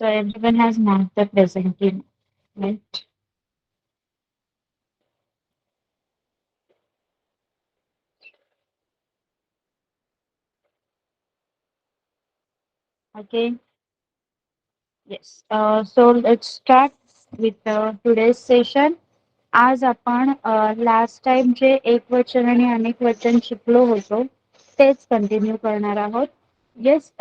So everyone has marked the present tense, right? Okay. Yes. So let's start with today's session. आज आपण last time जे एक वचन आणि अनेक वचन शिकलो होतो तेच कंटिन्यू करणार आहोत. Yes,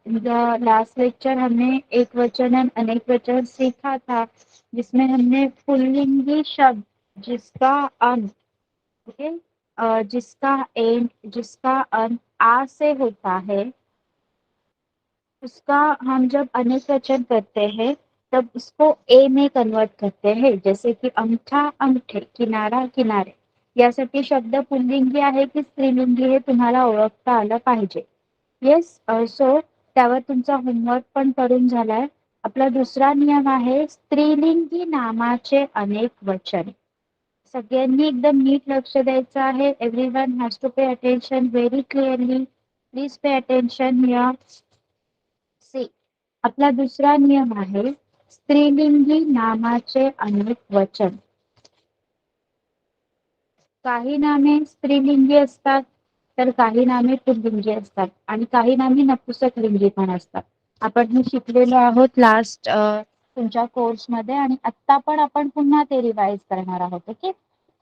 in the last lecture हमने एक वचन और अनेक वचन सीखा था, जिसमें हमने पुल्लिंगी शब्द जिसका अंत, ओके, जिसका अंत आ से होता है, उसका हम जब अनेक वचन करते हैं तब उसको ए में कन्वर्ट करते हैं, जैसे की अंगठा अंगठे, किनारा किनारे. यासाठी शब्द पुल्लिंगी आहे की स्त्रीलिंगी हे तुम्हाला ओळखता आलं पाहिजे. येस, सो त्यावर तुमचा होमवर्क पण करून झालाय. आपला दुसरा नियम आहे स्त्रीलिंगी नामाचे अनेक वचन. सगळ्यांनी एकदम नीट लक्ष द्यायचं आहे. Everyone has to pay attention very clearly. Please pay attention here. See, आपला दुसरा नियम आहे स्त्रीलिंगी नामाचे अनेक वचन. काही नामे स्त्रीलिंगी असतात तर काही नामे पुल्लिंगी असतात आणि काही नामे नपुंसकलिंगी पण असतात. आपण हे शिकलेलो आहोत लास्ट तुमच्या कोर्समध्ये आणि आता पण आपण पुन्हा ते रिवाइज करणार आहोत. ओके.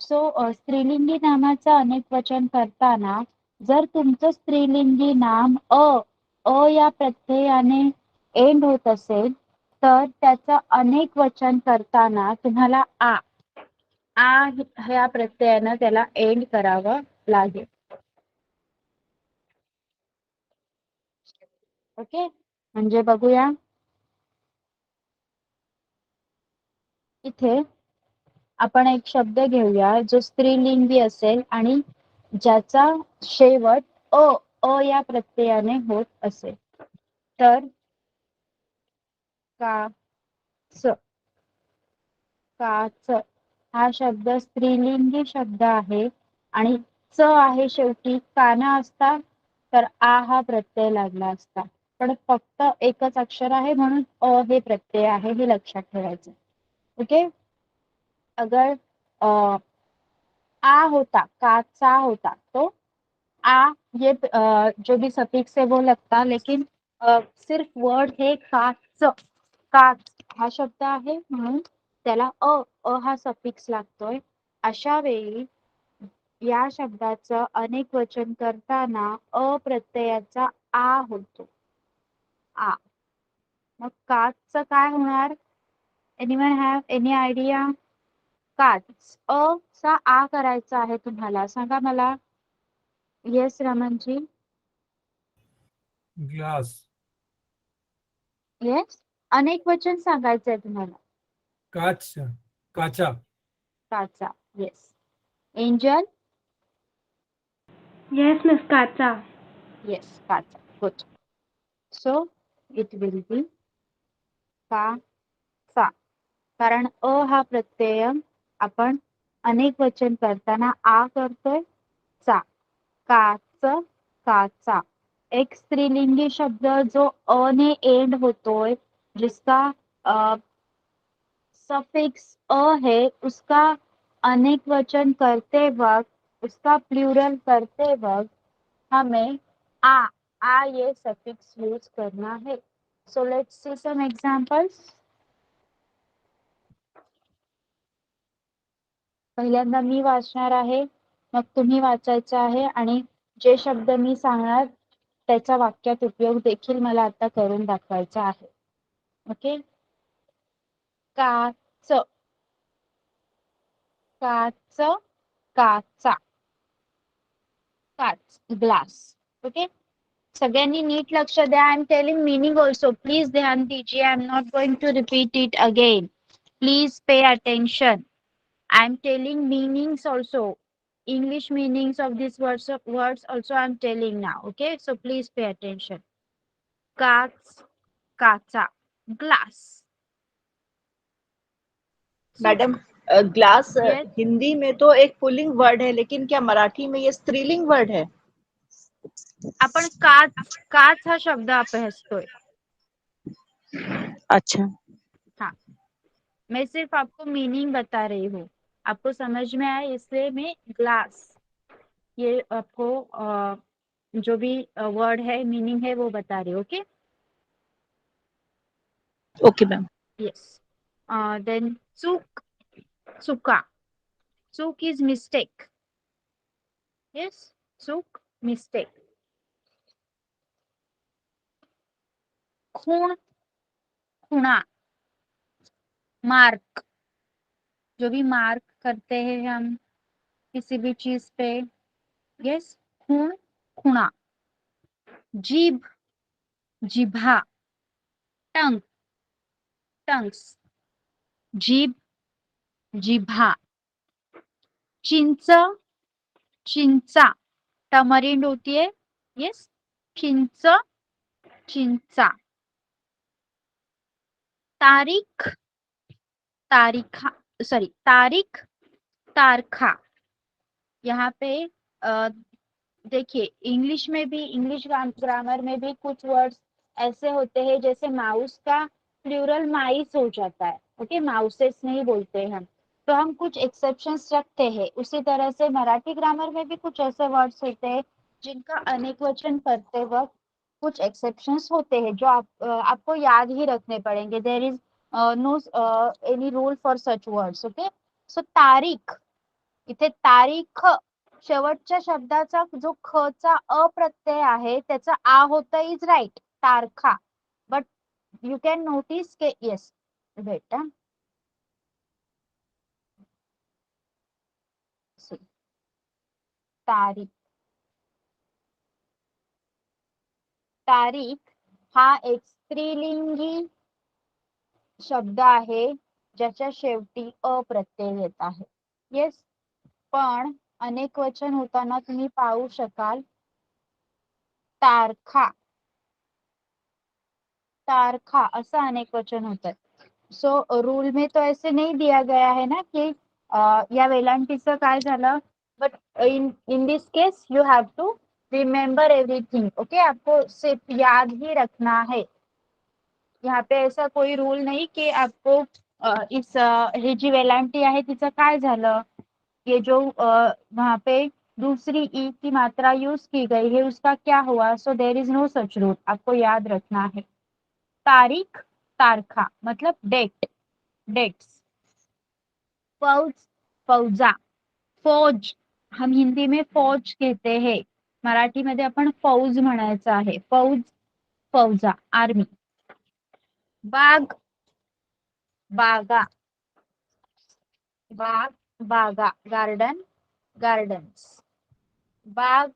सो स्त्रीलिंगी नामाचं अनेक वचन करताना जर तुमचं स्त्रीलिंगी नाम अ या प्रत्ययाने एंड होत असेल तर त्याचं अनेक वचन करताना तुम्हाला आ ह्या प्रत्ययानं त्याला एंड करावं लागेल. ओके, म्हणजे बघूया इथे आपण एक शब्द घेऊया जो स्त्रीलिंगी असेल आणि ज्याचा शेवट अ या प्रत्ययाने होत असेल. तर काच हा शब्द स्त्रीलिंगी शब्द आहे आणि च आहे शेवटी. काना असता तर आ हा प्रत्यय लागला असता, पण फक्त एकच अक्षर आहे म्हणून अ हे प्रत्यय आहे, हे लक्षात ठेवायचं. ओके. अगर आ होता, काचा होता, तो आ ये जो भी सफिक्स है वो लगता, लेकिन सिर्फ वर्ड है काच. काच हा शब्द आहे म्हणून त्याला हा सफिक्स लागतोय. अशा वेळी या शब्दाचं अनेक वचन करताना प्रत्ययाचा आ होतो. आ. मग काचचं काय होणार? Anyone have any idea? काच चा आ करायचा आहे तुम्हाला, सांगा मला. येस रमनजी. ग्लास. येस, अनेक वचन सांगायचंय तुम्हाला. काच. काचा. काचा. Yes. Angel. Yes, Miss Kacha. Yes, काचा. Good. So it will be का. कारण हा प्रत्यय आपण अनेक वचन करताना आ करतोय. चा. काच, काचा. एक स्त्रीलिंगी शब्द जो अ ने एंड होतोय, जिसका सफिक्स अ है, उसका अनेक वचन करते वक्त, उसका प्लूरल करते वक्त हमें आ ये सफिक्स यूज करना है. So let's see some examples. पहिल्यांदा मी वाचणार आहे, मग तुम्ही वाचायचं आहे आणि जे शब्द मी सांगणार त्याचा वाक्यात उपयोग देखील मला आता करून दाखवायचा आहे. ओके. काच. काच, काचा. काच, ग्लास. ओके. सगळ्यांनी नीट लक्ष द्या. I am telling meaning also, please ध्यान दीजिए. I am not going to repeat it again. Please pay attention. I am telling meanings also. English meanings of these words also I am telling now. Okay, so please pay attention. Kaच, kacha, glass. So, madam, glass yes, Hindi में तो एक पुल्लिंग word है, लेकिन क्या मराठी में ये स्त्रीलिंग वर्ड है? आपण काच हा शब्द अभ्यासतोय. अच्छा, हाँ, मैं सिर्फ आपको मीनिंग बता रही हूँ, आपको समझ में आए इसलिए मैं ग्लास, ये आपको जो भी वर्ड है मीनिंग है वो बता रही हूँ. Okay. Okay ma'am. Yes. Then चूक, चुका. चूक इज मिस्टेक. यस, चूक मिस्टेक. खून, खुणा. मार्क, जो भी मार्क करते हैं हम किसी भी चीज पे. यस, खून, खुणा. जीभ, जिभा. टंग, टंग्स. जीभ, जिभा. चिंच, चिंचा. टमरिंड होती है. यस, चिंच, चिंचा. तारीख, तारीखा. सॉरी, तारीख, तारखा. यहाँ पे देखिए, इंग्लिश में भी, इंग्लिश ग्रामर में भी कुछ वर्ड्स ऐसे होते हैं, जैसे माउस का प्लूरल माइस हो जाता है. ओके, माउसेस नहीं बोलते हम, तो हम कुछ एक्सेप्शंस रखते हैं. उसी तरह से मराठी ग्रामर में भी कुछ ऐसे वर्ड्स होते हैं जिनका अनेक वचन करते वक्त कुछ एक्सेप्शंस होते हैं, जो आपको याद ही रखने पड़ेंगे. There is no any rule for such words. Okay. So तारीख, इथे तारीख, शेवटच्या शब्दाचा जो ख चा अ प्रत्यय आहे त्याचा आ होता इज राईट, तारखा. But you can notice K yes, बेटा, तारीख. तारीख हा एक स्त्रीलिंगी शब्द आहे ज्याच्या शेवटी अ प्रत्यय येत आहे. येस, पण अनेक वचन होताना तुम्ही पाहू शकाल तारखा, तारखा असं अनेक वचन होतात. सो रूल में तो ऐसे नहीं दिया गया है ना कि या वेलांटीचं काय झालं, but in in this case you have to remember everything. Okay, आपको सिर्फ याद ही रखना है. यहाँ पे ऐसा कोई रूल नहीं कि आपको ही जी वेलांटी आहे तिचं काय झालं, ये जो वहाँ पे दूसरी ई की मात्रा यूज की गई है उसका क्या हुआ. So there is no such rule, आपको याद रखना है. तारीख, तारखा मतलब डेट, डेट्स. फौज, फौजा. फौज, हम हिंदी में फौज कहते हैं, मराठी मध्ये आपण फौज म्हणायचं आहे. फौज, फौजा, आर्मी. बाग, बागा. बाग, बागा, गार्डन, गार्डन्स. बाग,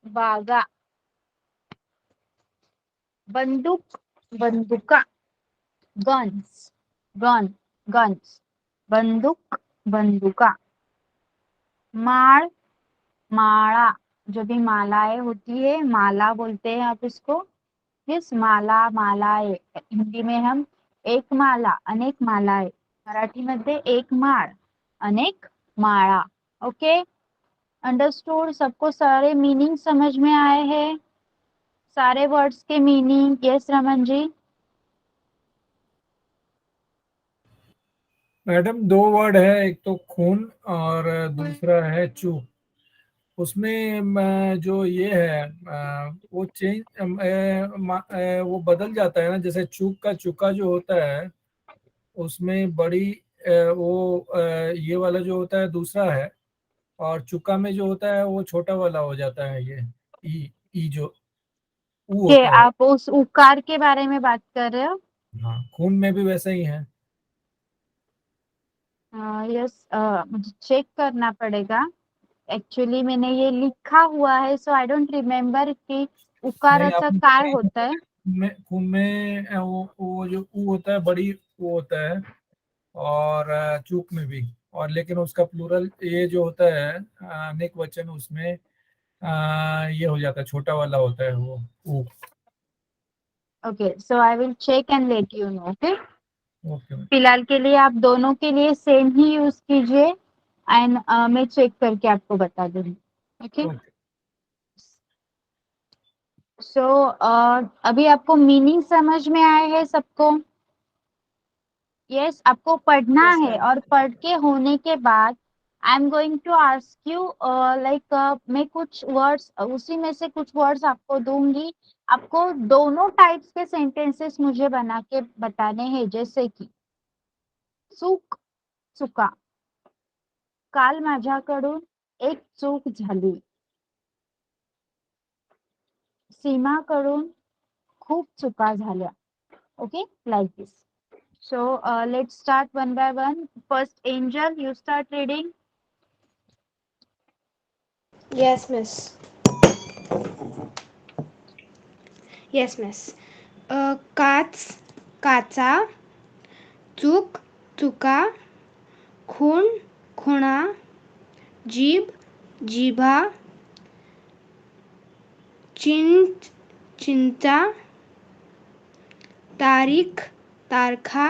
बागा. बंदूक, बंदुका. Guns, gun, guns. बंदूक, बंदुका. माळ, माला. जो भी मालाएं होती है माला बोलते हैं आप इसको. यस, माला, मालाएं. हिंदी में हम एक माला, अनेक मालाएं. मराठी मध्ये एक माळ, अनेक माळा. Okay, understood. सबको सारे मीनिंग समझ में आए हैं, सारे वर्ड्स के meaning. Yes Raman ji. Madam दो वर्ड है, एक तो खून और दूसरा है चूक. उसमें जो ये है वो चेंज वो बदल जाता है ना, जैसे चूक का चुका जो होता है उसमें बड़ी वो ये वाला जो होता है दूसरा है, और चुका में जो होता है वो छोटा वाला हो जाता है. ये ई जो ऊ के होता है. आप उस उकार के बारे में बात कर रहे हो. हाँ, खून में भी वैसा ही है. यस, मुझे चेक करना पड़ेगा. एक्चुअली मैंने ये लिखा हुआ है, सो आई डोंट रिमेम्बर कि नहीं, उकाराचा आपने काय सही होता है. खून में वो जो ऊ होता है बड़ी वो होता है, और चूक में भी. और लेकिन उसका प्लूरल ये जो होता है अनेक वचन, उसमें ये हो जाता है, छोटा वाला होता है वो ऊ. Okay, so I will check and let you know. Okay, okay. फिलहाल के लिए आप दोनों के लिए सेम ही यूज कीजिए एंड मैं चेक करके आपको बता दूंगी. ओके. ओके. सो अभी आपको मीनिंग समझ में आए हैं सबको? यस, आपको पढ़ना Yes, है ma'am. और पढ़ के होने के बाद I am going to ask you like मैं कुछ वर्ड्स उसी में से कुछ वर्ड्स आपको दूंगी। आपको दोनों टाइप्स के सेंटेंसेस मुझे बना के बताने हैं, जैसे कि चूक, चुका, काल माझ्याकडून एक चूक झाली, सीमाकडून खूप चुका झाल्या. Okay, like this. So let's start one by one. First, Angel, you start reading. Yes, miss. Yes, miss. काच, काचा, चूक, चुका, खून, खुणा, जीभ, जिभा, चिंच, चिंचा, तारीख, तारखा,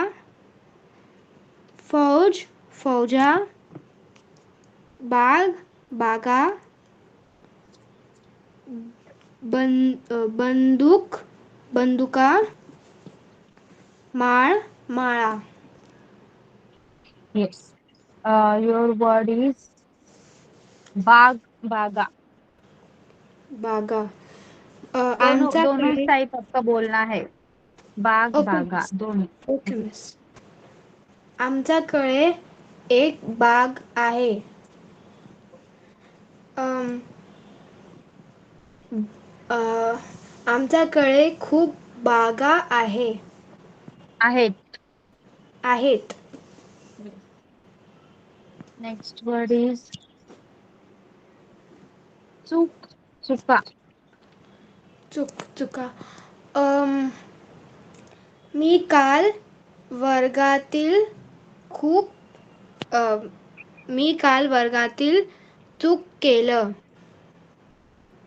फौज, फौजा, बाग, बागा, बंदूक, बंदुका, माळ, माळा. Yes. Your word is बाग, बागा. बागा. दोनों दोनों आमच्याकडे टाइप आपका बोलना है. बाग, ओके बागा, मिस. दोनों. Okay miss. आमच्याकडे एक बाग आहे. अम, आमच्याकडे खूप बागा आहेत. आहेत. Next word is चूक, चुका. चुका. मी काल वर्गातील खूप मी काल वर्गातील चूक केलं.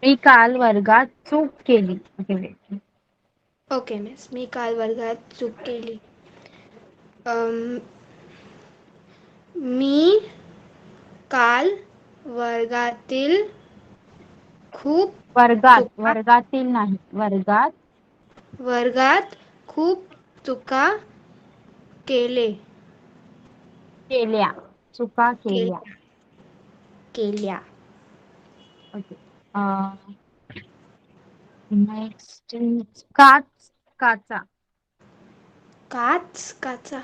मी काल वर्गात चूक केली. Okay, wait. Okay miss. मी काल वर्गात चूक केली. अम, मी काल वर्गातील खूप वर्गात, चुका वर्गातील नाही, वर्गात खूप चुका केले केल्या, चुका केल्या. केल्या केल्या. Okay. Next is काच, काचा. काचा.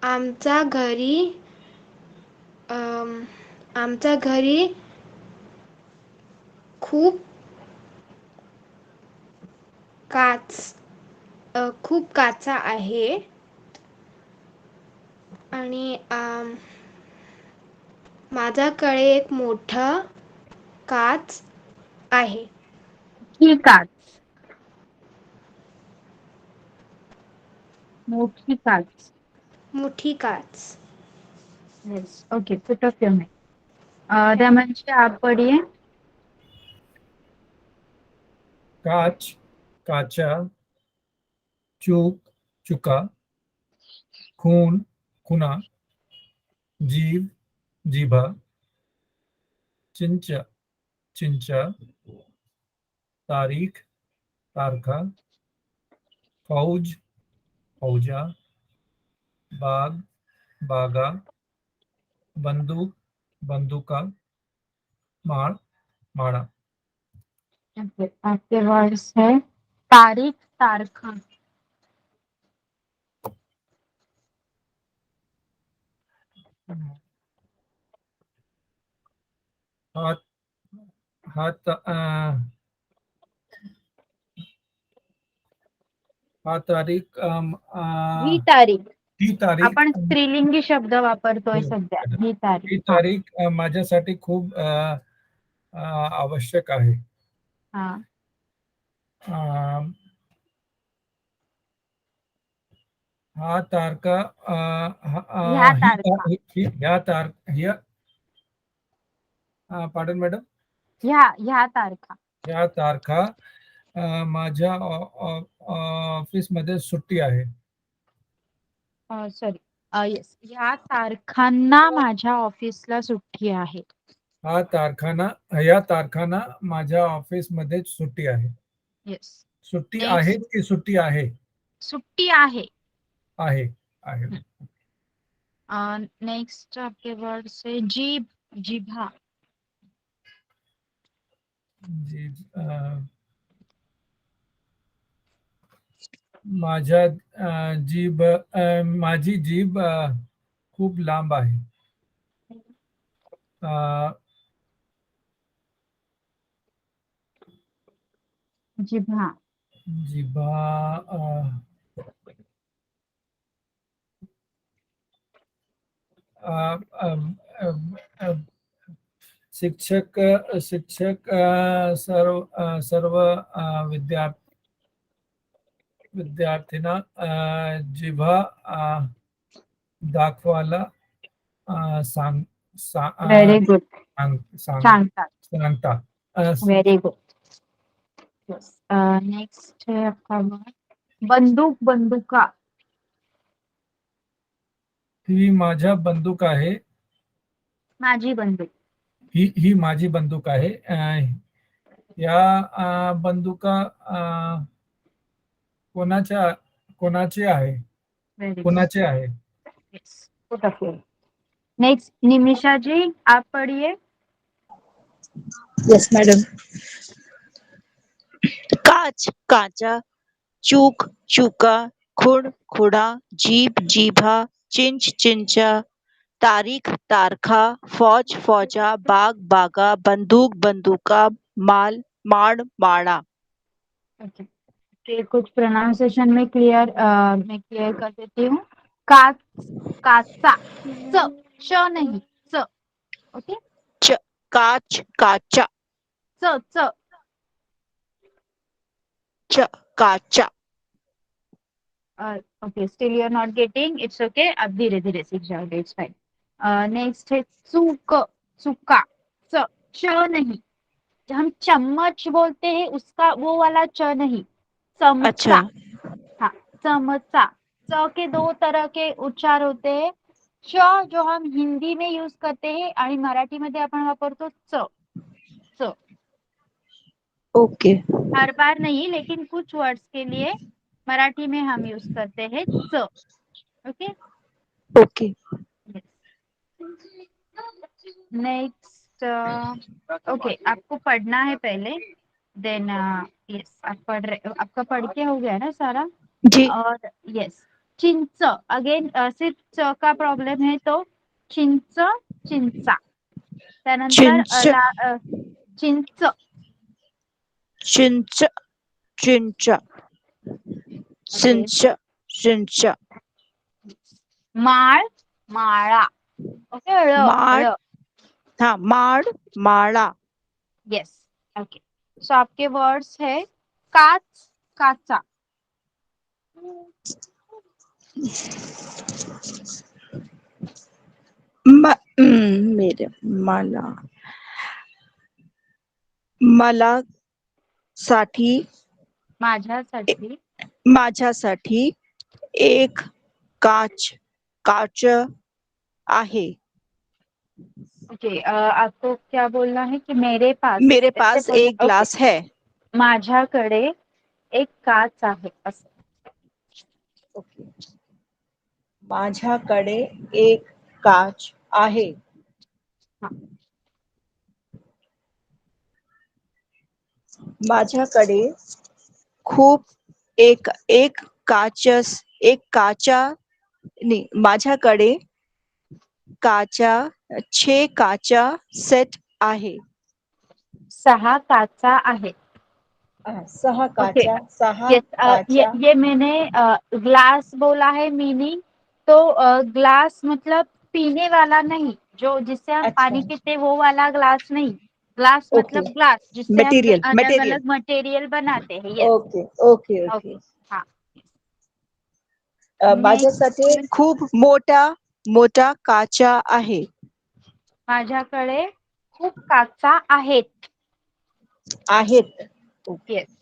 आमच्या घरी आमच्या घरी खूप खूप काचा आहे आणि माझ्याकडे एक मोठा काच आहे. ही काच, मोठी काच. मोठी काच. Yes. Okay, put up your mic. Raman ji, आप पढ़िए. काच, काचा, चूक, चुका, खून, खुना, जीव, जीभा, चिंचा, चिंचा, तारीख, तारखा, फौज, फौजा, बाग, बागा, बंदूक, बंदूका, माड़, माड़ा. Okay. आपके वर्ड्स है तारीख, तारखा. हाथ, हाथ, हा तारीख, ही तारीख. ही तारीख, आपण स्त्रीलिंगी शब्द वापरतोय सध्या. ही तारीख. ही तारीख माझ्यासाठी खूप आवश्यक आहे. हा. हा तारखा, ह्या तारखा. पाडन मॅडम, ह्या तारखा. ह्या तारखा माझ्या ऑफिसमध्ये सुट्टी आहे. सॉरी. येस, ह्या तारखांना माझ्या ऑफिसला सुट्टी आहे. या तारखाना माझ्या ऑफिस मध्ये सुट्टी आहे. येस. सुट्टी Next. आहे की सुट्टी आहे? सुट्टी आहे. आहे आहे. नेक्स्ट आपके वर्ड से जीभ, जिभा. जी माझ्या माझी जीभ खूप लांब आहे. जिभा. जिभा शिक्षक सर्व विद्यार्थ्यांना जिभा दाखवायला व्हेरी गुड. सांगतात. Very good. यस. नेक्स्ट है आपका वर्ड बंदूक, बंदुका. ही माझ्या बंदूक आहे. माझी बंदूक. ही माझी बंदूक आहे. या बंदुका कोणाचे आहे? वेरी कोणाचे आहे? Yes. Good of you. Next Nimisha ji, आप पढ़िए. Yes madam. काच, काचा, चूक, चूका, खुड, खुडा, जीभ, जीभा, चिंच, चिंचा, तारीख, तारखा, फौज, फौजा, बाग, बागा, बंदूक, बंदूका, माल, माड़, माड़ा. ओके. तो कुछ प्रोनाउंसिएशन में क्लियर कर देती हूँ. काच, काचा. च नहीं, च. ओके. च, काच, काचा. च. च, काचा. Okay, still you are not getting. It's okay, आप धीरे धीरे सीख जाओगे. It's fine. नेक्स्ट है चूक, चुका. च नहीं. जब हम चम्मच बोलते हैं उसका वो वाला च नहीं. चमचा. अच्छा. हाँ, चमचा. च के दो तरह के उच्चार होते हैं. च जो हम हिंदी में यूज करते हैं आणि मराठी मध्ये आपण वापरतो च. च ओके. हर बार नहीं, लेकिन कुछ वर्ड्स के लिए मराठी में हम यूज करते हैं च. ओके. ओके. नेक्स्ट. ओके, आपको पढ़ना है पहले. देन यस, आपका पढ़ के हो गया ना सारा. जी. और यस, चिंच. अगेन सिर्फ च का प्रॉब्लम है तो चिंच, चिंचा. त्यानंतर चिंच, चिंच. चिंच, चिंचा, चिंच, चिंचा. माळ, माळा. ओके. माड़, हाँ, माड़, माड़ा. यस. ओके. सो आपके वर्ड्स है काच, काचा. मेरे मला, मला साठी, माझ्यासाठी. माझ्यासाठी एक काच, काच आहे. ओके. आपको क्या बोलना है कि मेरे पास मेरे पास एक ग्लास है. माझ्याकडे एक काच आहे असं. ओके. माझ्याकडे एक काच आहे. हा. माझ्याकडे खूप एक काचा नाही, माझ्याकडे काचा 6 काचा सेट आहे. 6 काचा आहेत. 6 ओके. काचा, 6 यस. काचा. ये मैंने ग्लास बोला है मीनिंग. तो ग्लास मतलब पीने वाला नहीं, जो जिससे हम अच्छा. पानी पीते वो वाला ग्लास नहीं. Glass okay. मतलब ग्लास जिससे हम मटेरियल, अलग मटेरियल. अलग मटेरियल बनाते हैं. यस. Okay, okay, okay. हाँ. माझ्यासाठी खूप मोठा काचा आहे. माझ्याकडे खूप काचा आहेत. आहेत. यस.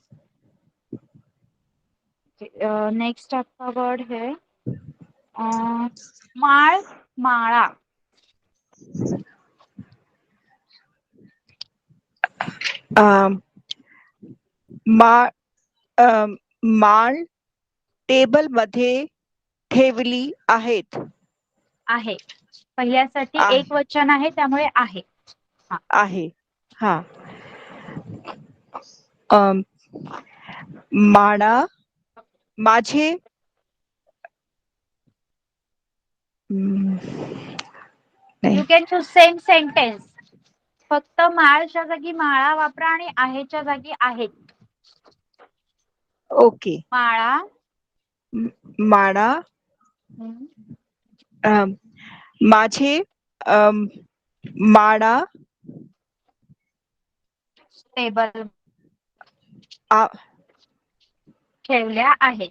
नेक्स्ट आपका वर्ड है माळ, माळा. अम, मा माळ टेबल मध्ये ठेवली आहेत. आहे. पहिल्यासाठी आहे एक वचन आहे त्यामुळे आहे. आहे. हा. अम, माळा माझे नाही. You can choose same sentence. फक्त माळच्या जागी माळा वापरा आणि आहेच्या जागी आहेत. ओके. माळा. माळा माझे माळा टेबल आ- ठेवल्या आहेत.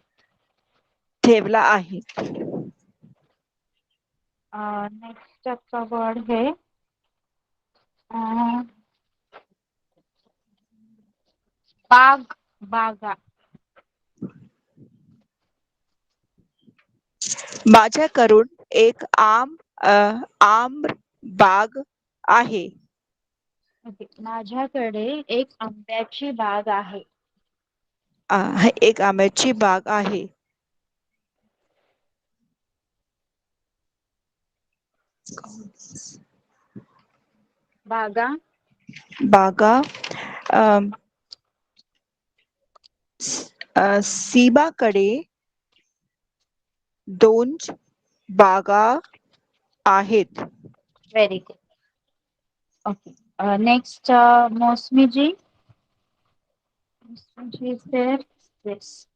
ठेवला आहे. नेक्स्ट आपका वर्ड है बाग. बागा. माझ्याकडून एक आम्र बाग आहे. माझ्याकडे एक आंब्याची बाग आहे. एक आंब्याची बाग आहे. बागा. बागा सीमाकडे 2 बागा आहेत. Very good. Okay. Next Mausami ji. Mausami ji is there. Yes.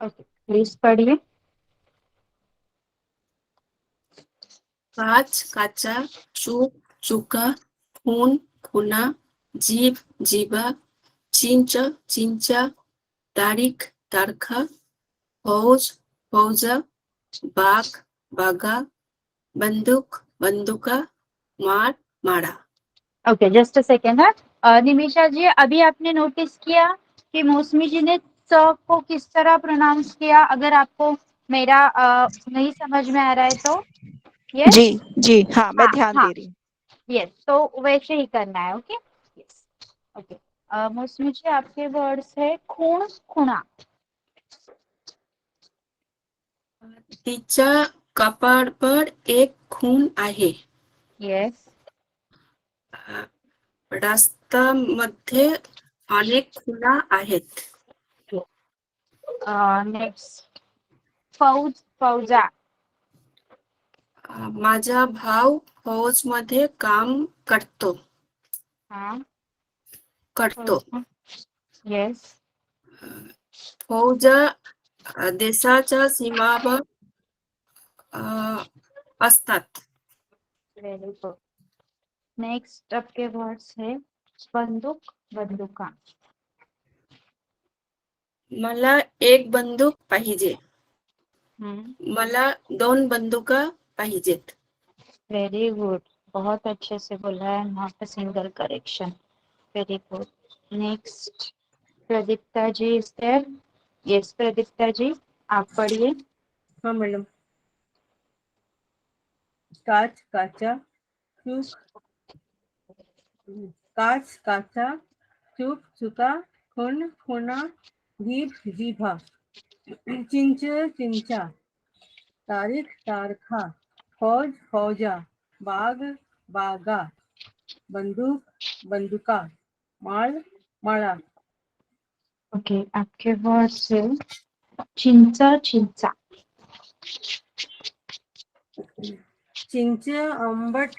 Okay, please पढ़िए. काच काचा, चूक चुका, खून खुना, जीभ जीभा, चिंच चिंचा, तारीख तारखा, फौज फौजा, बाग बागा, बंदूक बंदुका, मार मारा. Okay, just a second. Nimisha ji, अभी आपने नोटिस किया कि मौसमी जी ने च को किस तरह प्रोनाउंस किया? अगर आपको मेरा नहीं समझ में आ रहा है तो यस. जी जी हाँ, मैं ध्यान हाँ दे रही हूँ. यस, तो वैसे ही करना है. ओके. यस. ओके. मौसमी जी, आपके वर्ड्स है खून खुणा. तिच्या कपाळावर एक खून आहे. यस. रस्त्यामध्ये अनेक खुणा आहेत. नेक्स्ट फौज फौजा. माझा भाऊ फौज मध्ये काम करतो. हाँ. करतो. यस. फौज देशाच्या सीमावर असतात. Very good. नेक्स्ट आपके वर्ड्स है बंदूक बंदुका. मला एक बंदूक पाहिजे. मला 2 बंदुका पाहिजेत. Very good. बहुत अच्छे से बोला है. Not a single correction. Very good. Next Pradipta ji is there. Yes Pradipta ji, आप पढ़िए. हाँ मैडम. काच काचा, चूक काच काचा, चूक चुका, खून खुना, जीभ जीभा, चिंच चिंचा, तारीख तारखा, फौज फौजा, बाग बागा, बंदूक बंदुका, माळ माळा. ओके, आपके वर्ड्स है चिंचा चिंचा. चिंच आंबट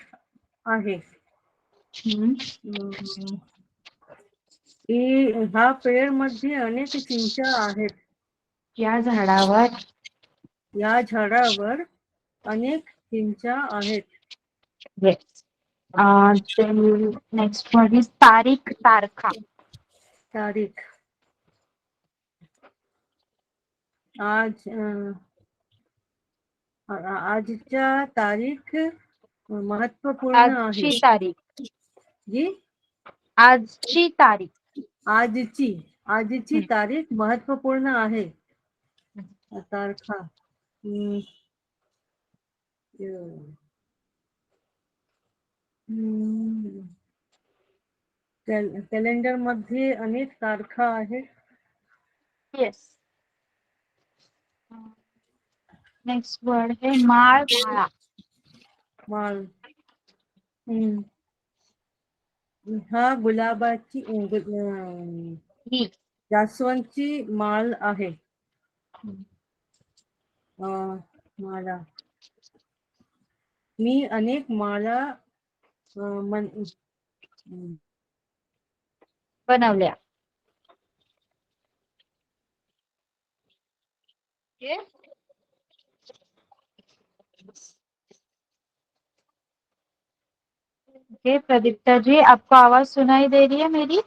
आहे. ह्या पेड़ मध्ये अनेक चिंचा आहेत. या झाडावर या झाडावर अनेक चिंचा आहेत. येस. नेक्स्ट वर्ड इज तारीख तारखा. तारीख आज आजच्या तारीख महत्वपूर्ण आहे. आजची तारीख. जी आजची तारीख. आजची तारीख महत्वपूर्ण आहे. तारखा कॅलेंडर मध्ये अनेक तारखा आहेत. Yes. नेक्स्ट वर्ड है माळ माळा. माळ. हा गुलाबाची ही. जास्वंदची माळ आहे. माळा. मी अनेक माळा बनवल्या. Okay. ओके प्रदीप्ता जी, आपको आवाज सुनाई दे रही है मेरी?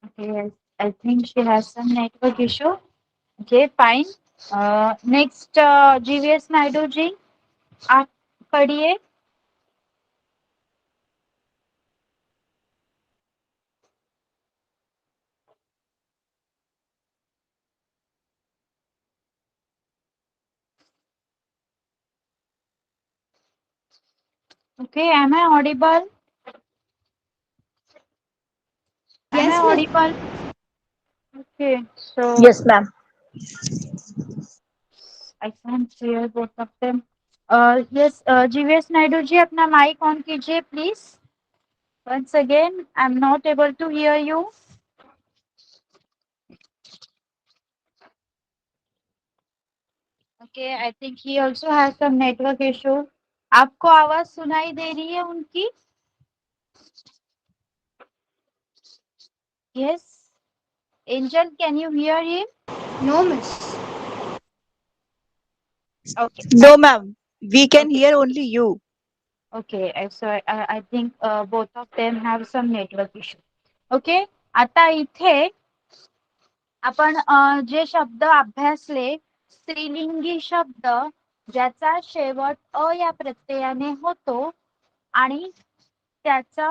Okay, I think she has some network issue. Okay, fine. Next, GVS Naidu ji, आप पढ़िए. Okay, am I audible? Am Yes, I miss. audible? Okay, so Yes, ma'am. I can't hear both of them. Yes, GVS Naidu ji, अपना mic on कीजिए please. Once again, I'm not able to hear you. Okay, I think he also has some network issue. आपको आवाज सुनाई दे रही है उनकी? Yes. Angel, can you hear him? No, miss. Okay. No, ma'am. We can Okay. hear only you. Okay, so I think both of them have some network issue. Okay, आता इथे आपण जे शब्द अभ्यासले, स्त्रीलिंगी शब्द ज्याचा शेवट अ या प्रत्ययाने होतो आणि त्याचा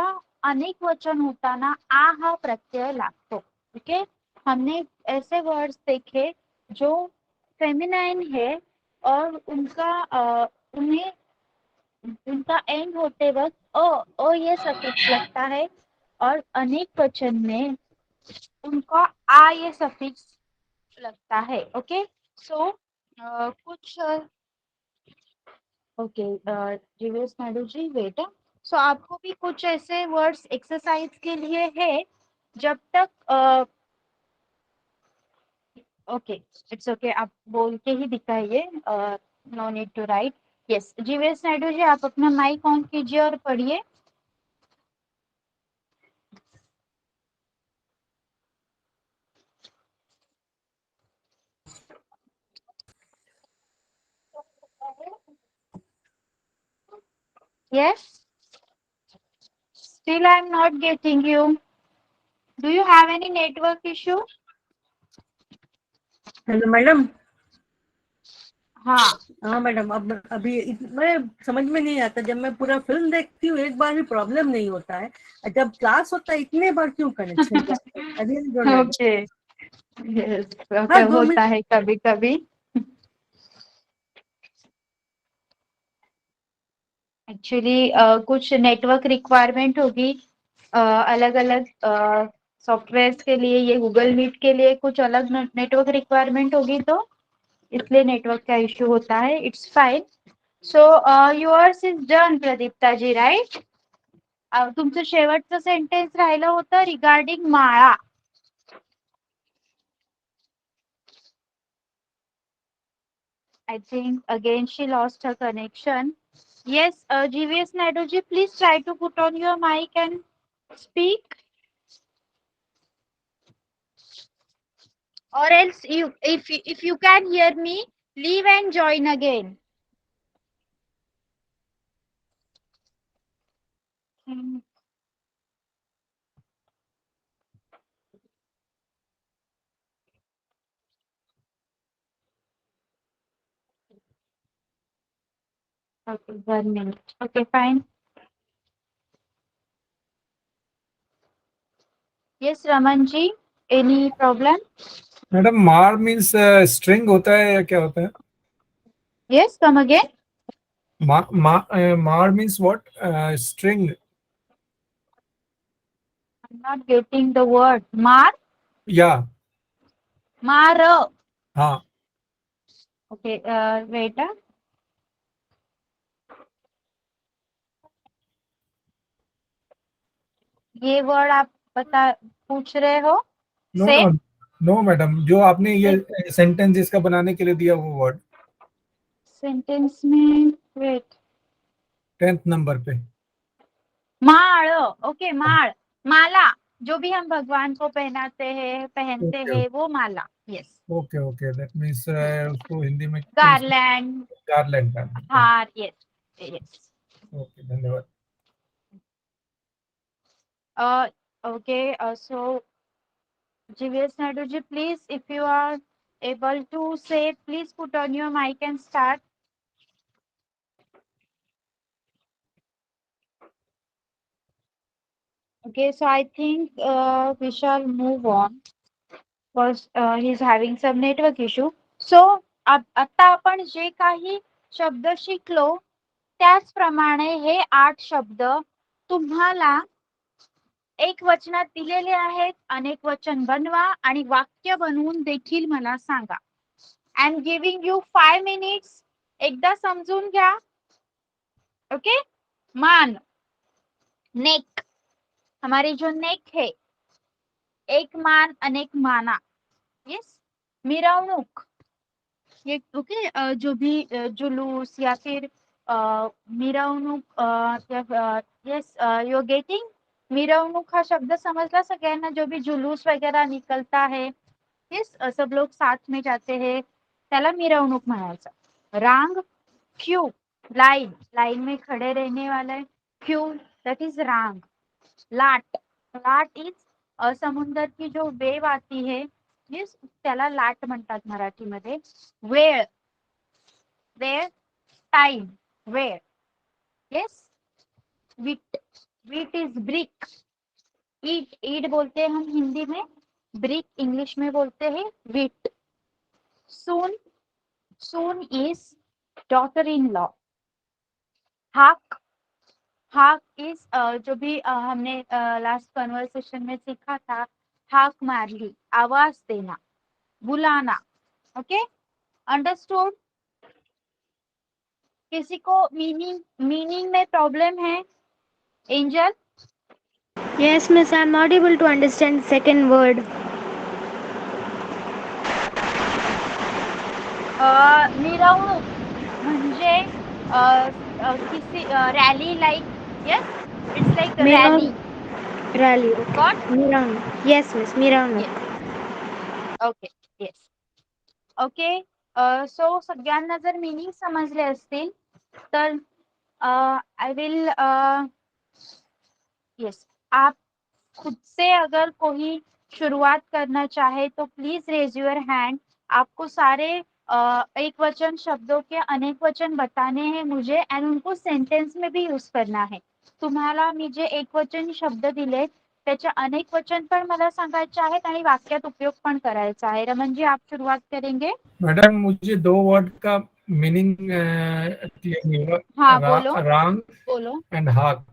अनेक वचन होताना आ हा प्रत्यय लागतो. ओके, हमने ऐसे वर्ड्स देखे जो फेमिनाइन है और उन्हें उनका एंड होते वक्त अ ये सफिक्स लगता है और अनेक वचन में उनका आ ये सफिक्स लगता है. ओके, सो कुछ ओके जीवेश नायडू जी वेट. सो आपको भी कुछ ऐसे वर्ड्स एक्सरसाइज के लिए है. जब तक ओके, इट्स ओके, आप बोल के ही दिखाइए. No need to write. Yes, Jeevesh Naidu ji, आप अपना माइक ऑन कीजिए और पढ़िए. Yes. Still, I'm not getting you. Do you have any network issue? Hello madam. हाँ. हाँ मैडम, अब अभी मैं समझ में नहीं आता. जब मैं पूरा फिल्म देखती हूँ एक बार भी प्रॉब्लम नहीं होता है. जब क्लास होता है इतने बार क्यों कनेक्शन जाता है? I really don't understand. Okay. Yes. हाँ, Okay, 2 होता मिनट. है कभी कभी. एक्चुअली कुछ नेटवर्क रिक्वायरमेंट होगी अलग अलग सॉफ्टवेयर के लिए. ये गूगल मीट के लिए कुछ अलग नेटवर्क रिक्वायरमेंट होगी, तो इसलिए नेटवर्क का इश्यू होता है. It's fine. So yours is done Pradipta ji, right? तुमचं शेवटचं सेंटेन्स राहिलं होतं रिगार्डिंग माळा. I think again she lost her connection. Yes, GVS Naidu ji, please try to put on your mic and speak. Or else, if you can hear me, leave and join again. Okay, 1 minute. Okay, fine. Yes, Raman ji, any problem? Madam मार means string होता है या क्या होता है? Yes, come again. Mar means what? String. I'm not getting the word. Mar. Yeah. Mar. हाँ. Okay. Wait. ये word आप पूछ रहे हो? नो नो नो मैडम, जो आपने ये सेंटेंस इसका बनाने के लिए दिया वो वर्ड सेंटेंस में वेट 10th नंबर पे. माळ. ओके माळ, माला, जो भी हम भगवान को पहनते ओके हैं वो माला. Yes. Okay okay, that means उसको हिंदी में गार्लैंड, गार्लैंड. हार. Yes yes. ओके, धन्यवाद. Okay. So GVS Naidu ji, please, if you are able to say, please put on your mic and start. Okay, so I think we shall move on because he's having some network issue. So आता आपण जे काही शब्द शिकलो त्याचप्रमाणे हे 8 शब्द तुम्हाला एक वचनात दिलेले आहेत. अनेक वचन बनवा आणि वाक्य बनवून देखील मला सांगा. I am giving you 5 minutes. एकदा समजून घ्या. ओके. मान, नेक, हमारी जो नेक है, एक मान अनेक माना. यस. मिरवणूक, ये ओके, जो भी जुलूस या फिर मिरवणूक, यस यू गेटिंग. मिरवणूक हा शब्द समझला सगळ्यांना. जो भी जुलूस वगैरह निकलता है, यस, सब लोग साथ में जाते हैं, त्याला मिरवणूक म्हणायचं. रांग, क्यू, लाइन, लाइन में खड़े रहने वाला है. क्यू, दैट इज रांग. लाट, लाट इज समुंदर की जो वेव आती है, यस, त्याला लाट म्हणतात मराठीमध्ये. वेळ, वेळ, टाइम, वेळ. Yes. Wit, wit is brick. ईट, ईट बोलते हैं हम हिंदी में, ब्रिक इंग्लिश में बोलते हैं विट. सून, सून इज डॉटर इन लॉ. हाक, हाक इज जो भी हमने लास्ट कन्वर्सेशन में सीखा था, हाक मारली, आवाज देना, बुलाना. Okay, understood. किसी को मीनिंग में प्रॉब्लम है? Angel. Yes, miss, I'm not able to understand second word. मिरवणूक म्हणजे किसी rally like. Yes, it's like rally. Rally. Okay. Got? Miran. Yes, miss. Miran. Okay. Yes. Okay. So सगळ्यांना जर meaning समजले असतील तर आई विल, यस, आप खुद से अगर कोई शुरुआत करना चाहे तो प्लीज रेज योर हैंड. आपको सारे एक वचन शब्दों के अनेक वचन बताने हैं मुझे एंड उनको सेंटेंस में भी यूज करना है. तुम्हाला मी जे एक वचन शब्द दिले त्याचे अनेक वचन पण मला सांगायचे आहेत आणि वाक्यात उपयोग पण करायचा आहे. रमन जी, आप शुरुआत करेंगे. मैडम, मुझे 2 वर्ड का मीनिंग क्लियर नहीं हुआ. हाँ, बोलो. रांग बोलो. एंड हाक.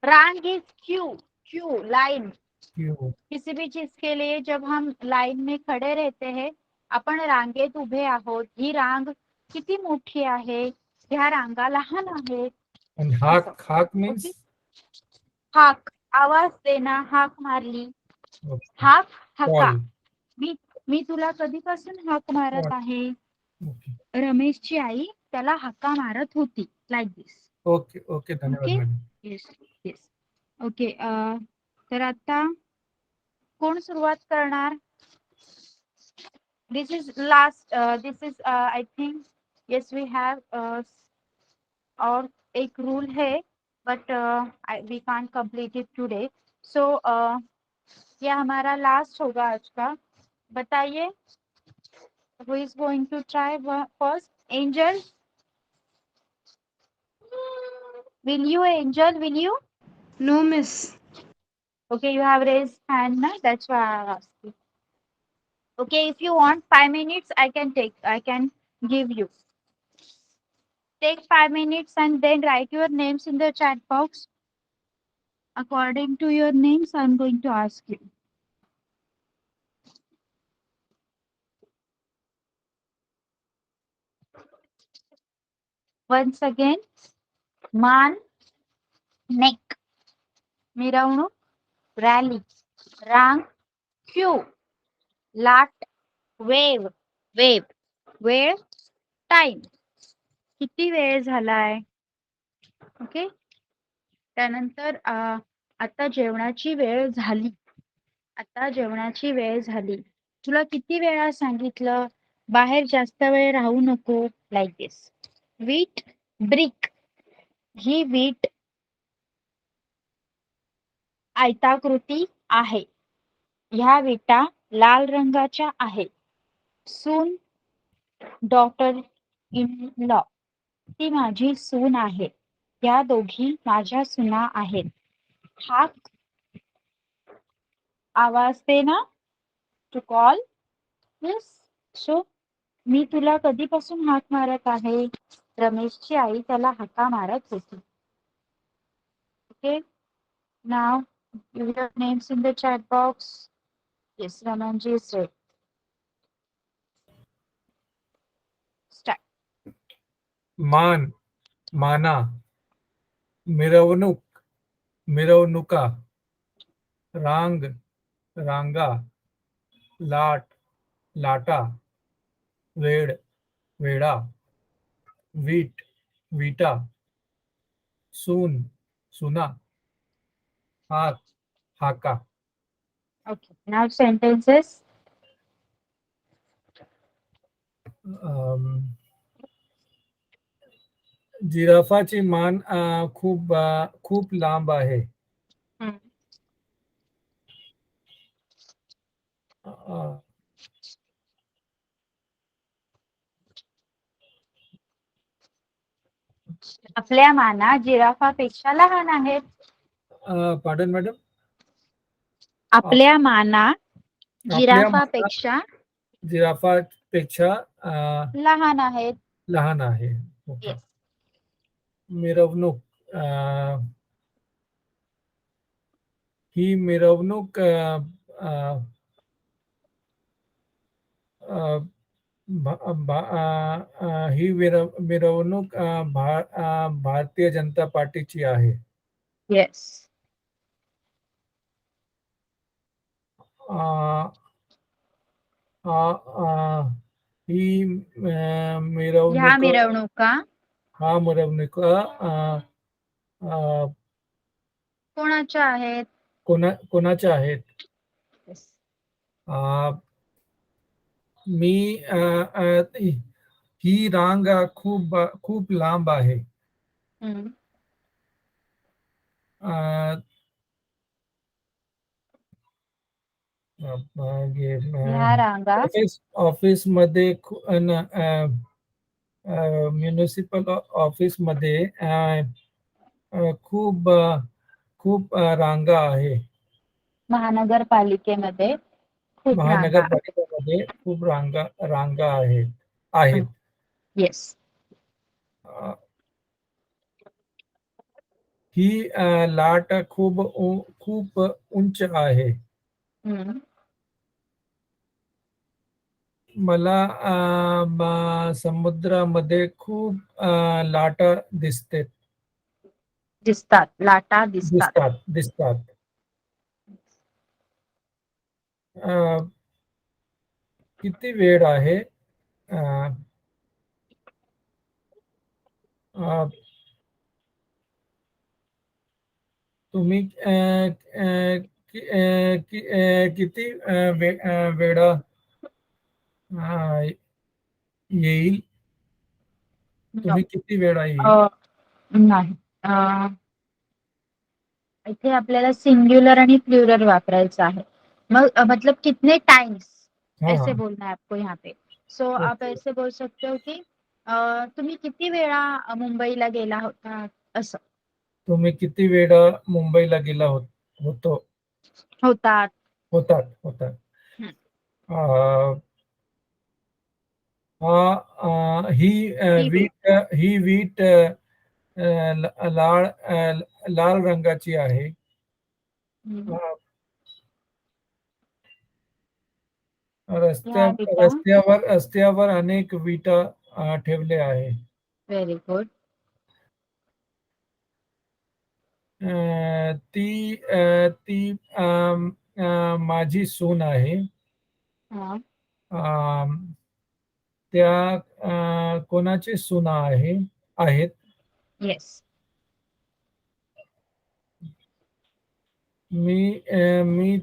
रांग is Q, Q, line. Q. किसी भी चीज के लिए जब हम लाइन में खडे रहते हैं, आपण रांगेत उभे आहोत. ही रांग किती मोठी आहे, ह्या रांगा लहान आहेत. एंड हाक, हाक मीन्स हाक, आवाज देना, हाक मारली. हाक, हका. मी तुला कधीपासून हाक मारत आहे. रमेशची आई त्याला हक्का मारत होती. Like this. ओके ओके, धन्यवाद मॅडम. Yes yes. ओके. तर आता कोण सुरुवात करणार? This is last. This is I think, yes we have और एक रूल है but we can't complete it today. So ये हमारा लास्ट होगा आज का. बताइए, who is going to try first? Angel, will you? Angel, will you? No, miss. Okay, you have raised hand, na? That's why I asked you. Okay, if you want 5 minutes, I can give you. take 5 minutes and then write your names in the chat box. According to your names, I'm going to ask you. Once again, मान, neck, मिरवणूक, rally, रांग, Q, लाट, wave, wave, वेळ, time. किती वेळ झालाय? Okay. त्यानंतर आता जेवणाची वेळ झाली. आता जेवणाची वेळ झाली. तुला किती वेळा सांगितलं बाहेर जास्त वेळ राहू नको. लाईक दिस. वीट, ब्रिक. ही वीट आयताकृती आहे. ह्या विटा लाल रंगाच्या आहेत. सून, डॉटर इन लॉ. ती माझी सून आहे. या दोघी माझ्या सुना आहेत. हाक, आवाज दे ना, टू कॉल. येस. सो मी तुला कधीपासून हाक मारत आहे? रमेशची आई त्याला हाका मारत होती. Okay. Now give your names in the chat box. Yes, Ramanji is right. Start. मान, माना, मिरवणूक, मिरवणुका, रांग, रांगा, लाट, लाटा, वेळ, वेळा, वीट, विटा, सून, सुना, हाक, हाका. Okay. Now sentences. जिराफाची मान खूप लांब आहे. अ, आपल्या माना जिराफापेक्षा लहान आहेत. Pardon madam. आपल्या माना जिराफापेक्षा जिराफापेक्षा लहान आहेत. लहान आहे. ओके. Yes. मिरवणूक, ही मिरवणूक ही मिरवणूक भारतीय जनता पार्टीची आहे. Yes. ही ह्या मिरवणूक मिरवणुका कोणाच्या आहेत? कोणाच्या आहेत? Yes. ही रांग खूप लांब आहे. ह्या रांगा ऑफिस मध्ये म्युनिसिपल ऑफिस मध्ये खूप रांगा आहे. महानगरपालिकेमध्ये खूप रांगा आहेत. येस. ही लाट खूप उंच आहे. मला समुद्रामध्ये खूप लाटा दिसतात. लाटा दिसतात. किती वेळ आहे? तुम्ही किती वेळा येईल? तुम्ही किती वेळा येईल? नाही. इथे आपल्याला सिंग्युलर आणि प्लुरल वापरायचं आहे. मतलब कितने टाइम्स ऐसे बोलना है आपको यहाँ पे. सो आप ऐसे बोल सकते हो की तुम्ही किती वेळा मुंबईला गेला होता, असं. तुम्ही किती वेळा मुंबईला गेला होतात. ही वीट लाल लाल रंगाची आहे. हम्म. अ, या विटा रस्त्यावर अनेक विटा ठेवले आहे. Very good. ती माझी सून आहे. हा. अम, त्या कोणाची सून आहेत. येस. मी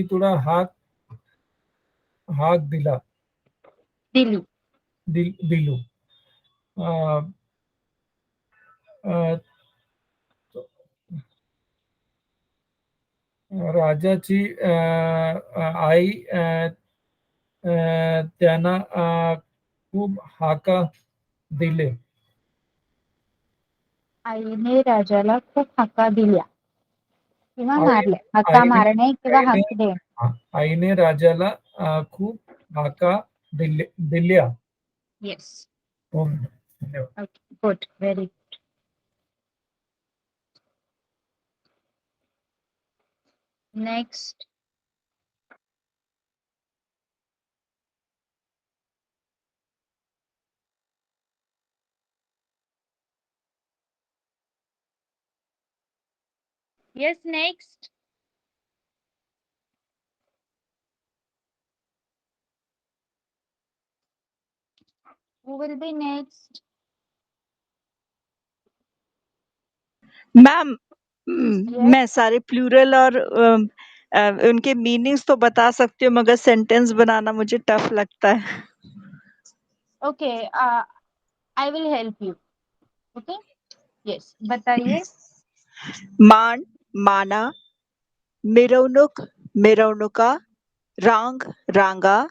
तुला हाक दिली. दिलू. अ, अ, राजाची आई त्यांना खूप हाका दिले. आईने राजाला खूप हाका दिल्या किंवा आई- मारल्या. हाका आईने मारणे किंवा आईने हाक देणे. आईने राजाला खूप हाका दिल्या. येस. हो, धन्यवाद. Okay, good, very good. Next. Yes, next. Who will be next? Ma'am Yes. मैं सारे प्लूरल और उनके मीनिंग्स तो बता सकती हूँ, मगर सेंटेंस बनाना मुझे टफ लगता है. Okay, I will help you. Okay. Yes. बताइए. मान, माना, मिरवणूक, मिरवणुका, रांग, रांगा,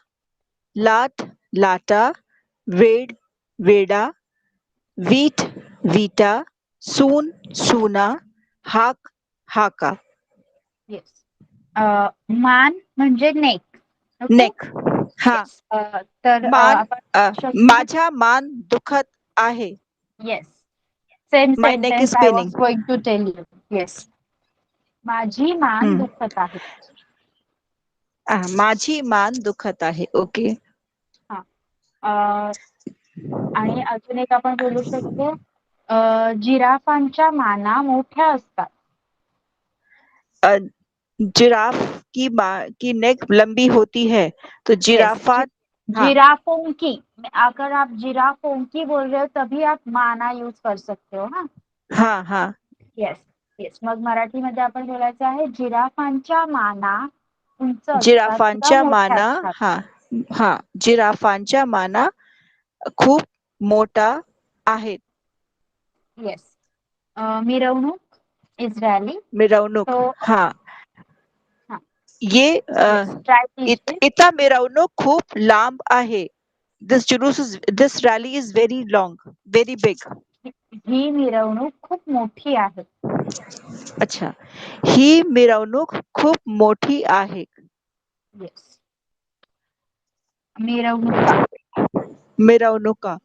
लाट, लाटा, वेड, वेडा, वीट, वीटा, सून, सूना, हाक, हाका. Yes. मान म्हणजे नेक. Okay. नेक. हा. Yes. तर मान, आपण शब्द. माझा मान दुखत आहे. Yes. Same My neck is sentence I was paining. going to tell you. Yes. माझी मान दुखत आहे. माझी मान दुखत आहे. ओके. आणि अजून एक आपण बोलू शकतो, जिराफांच्या माना मोठ्या असतात. जिराफ की नेक लंबी होती है, तो जिराफा. हाँ. जिराफों की. अगर आप जिराफों की बोल रहे हो तभी आप माना यूज कर सकते हो. हाँ. हाँ हाँ. येस. येस. मग मराठीमध्ये आपण बोलायचं आहे जिराफांच्या माना उंच असतात किंवा जिराफांच्या मोठ्या माना. असतात. हा हा. जिराफांच्या माना खूप मोठा आहेत. येस. मिरवणूक इज रॅली. मिरवणूक. तो हा. हाँ. ये ट्राय कीजिए. इतना मिरवणूक खूप लांब आहे. This rally is very long, very big. ही मिरवणूक खूप मोठी आहे. अच्छा. ही मिरवणूक खूप मोठी आहे. येस. मिरवणुका. मिरवणुका.